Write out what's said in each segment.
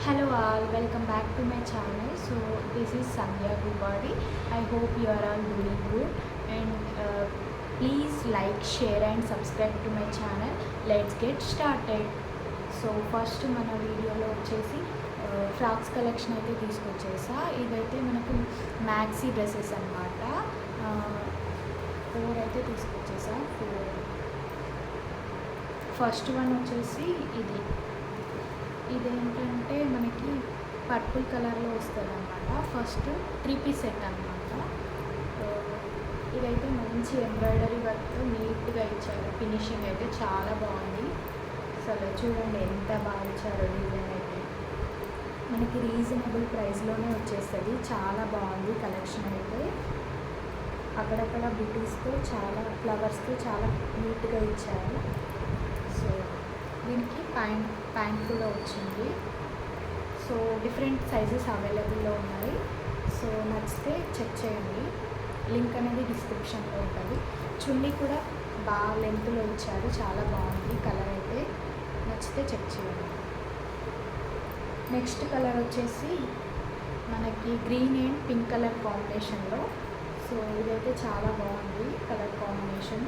Hello all, welcome back to my channel. So this is Sandhya Gubadi. I hope you are all doing good and please like, share and subscribe to my channel. Let's get started. So first మన వీడియోలో వచ్చేసి frocks collection అయితే తీసుకొచ్చేసా. ఇదైతే మనకు maxi dresses అనమాట. 4 అయితే తీసుకొచ్చేసా. First one వచ్చేసి ఇదేంటంటే మనకి పర్పుల్ కలర్లో వస్తుంది అనమాట. ఫస్ట్ 3 పీస్ సెట్ అనమాట. ఇదైతే మంచి ఎంబ్రాయిడరీ వర్క్తో నీట్గా ఇచ్చారు. ఫినిషింగ్ అయితే చాలా బాగుంది. అసలు చూడండి ఎంత బాగా ఇచ్చారో. డిజైన్ అయితే మనకి రీజనబుల్ ప్రైస్లోనే వచ్చేస్తుంది. చాలా బాగుంది కలెక్షన్ అయితే. అక్కడక్కడ బుటీస్తో చాలా ఫ్లవర్స్తో చాలా నీట్గా ఇచ్చారు. సో దీనికి ప్యాంట్ కూడా వచ్చింది. సో డిఫరెంట్ సైజెస్ అవైలబుల్లో ఉన్నాయి. సో నచ్చితే చెక్ చేయండి. లింక్ అనేది డిస్క్రిప్షన్లో ఉంటుంది. చున్నీ కూడా బాగా లెంత్లో ఇచ్చారు. చాలా బాగుంది కలర్ అయితే. నచ్చితే చెక్ చేయండి. నెక్స్ట్ కలర్ వచ్చేసి మనకి గ్రీన్ అండ్ పింక్ కలర్ కాంబినేషన్లో. సో ఇదైతే చాలా బాగుంది కలర్ కాంబినేషన్.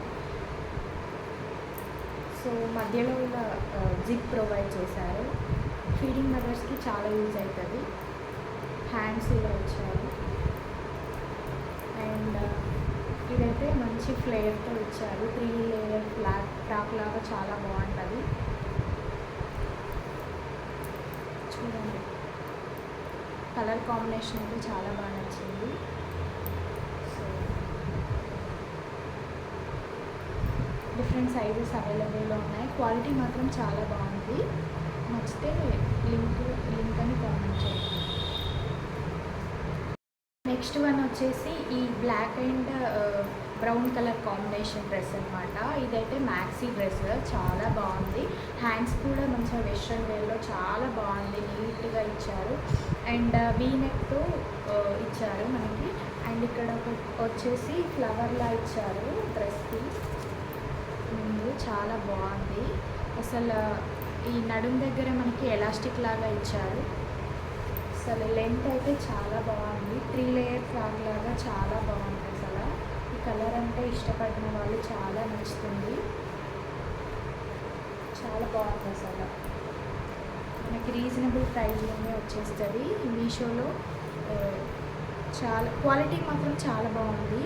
సో మధ్యలో ఇలా జిప్ ప్రొవైడ్ చేశారు. ఫీడింగ్ మదర్స్కి చాలా యూజ్ అవుతుంది. హ్యాండ్స్ ఇలా ఇచ్చారు. అండ్ ఇదైతే మంచి ఫ్లేవర్తో ఇచ్చారు. 3 లేయర్ ఫ్రాక్ లాగా చాలా బాగుంటుంది. చూడండి కలర్ కాంబినేషన్ అయితే చాలా బాగా నచ్చింది. డిఫరెంట్ సైజెస్ అవైలబుల్లో ఉన్నాయి. క్వాలిటీ మాత్రం చాలా బాగుంది. నచ్చితే లింక్ అని కామెంట్ చేయండి. నెక్స్ట్ వన్ వచ్చేసి ఈ black and brown colour combination dress అనమాట. ఇదైతే మ్యాక్సీ డ్రెస్ చాలా బాగుంది. హ్యాండ్స్ కూడా మంచిగా వెస్ట్రన్ వేర్లో చాలా బాగుంది. నీట్గా ఇచ్చారు. అండ్ వీ నెక్తో ఇచ్చారు మనకి. అండ్ ఇక్కడ వచ్చేసి ఫ్లవర్లా ఇచ్చారు డ్రెస్కి. చాలా బాగుంది. అసలు ఈ నడుం దగ్గర మనకి ఎలాస్టిక్ లాగా ఇచ్చారు. అసలు లెంత్ అయితే చాలా బాగుంది. 3 లేయర్ ఫ్రాక్ లాగా చాలా బాగుంది. అసలు ఈ కలర్ అంటే ఇష్టపడిన వాళ్ళు చాలా నచ్చుతుంది. చాలా బాగుంది. అసలు మనకి రీజనబుల్ ప్రైస్లోనే వచ్చేస్తుంది. మీషోలో చాలా క్వాలిటీ మాత్రం చాలా బాగుంది.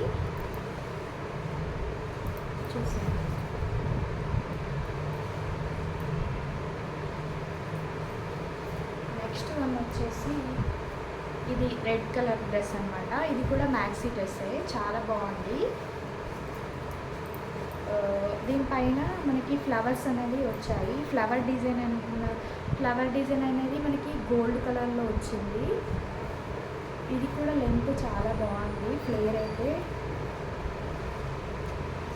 చూసాను. నెక్స్ట్ వన్ వచ్చేసి ఇది రెడ్ కలర్ డ్రెస్ అనమాట. ఇది కూడా మ్యాక్సీ డ్రెస్సే. చాలా బాగుంది. దీనిపైన మనకి ఫ్లవర్స్ అనేవి వచ్చాయి. ఫ్లవర్ డిజైన్ అనేది మనకి గోల్డ్ కలర్లో వచ్చింది. ఇది కూడా లెంత్ చాలా బాగుంది. ఫ్లేర్ అయితే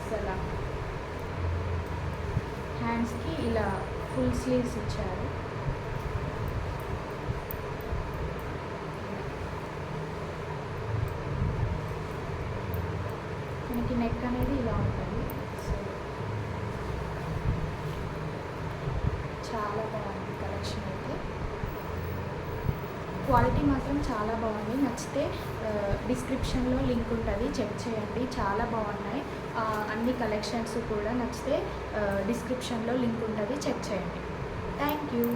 అసలు హ్యాండ్స్కి ఇలా ఫుల్ స్లీవ్స్ ఇచ్చారు. మనకి నెక్ అనేది ఇలా ఉంటుంది. సో చాలా బాగుంది కలెక్షన్ అయితే. క్వాలిటీ మాత్రం చాలా బాగుంది. నచ్చితే డిస్క్రిప్షన్లో లింక్ ఉంటుంది. చెక్ చేయండి. చాలా బాగున్నాయి అన్ని కలెక్షన్స్ కూడా. నచ్చితే డిస్క్రిప్షన్లో లింక్ ఉంటుంది. చెక్ చేయండి. Thank you.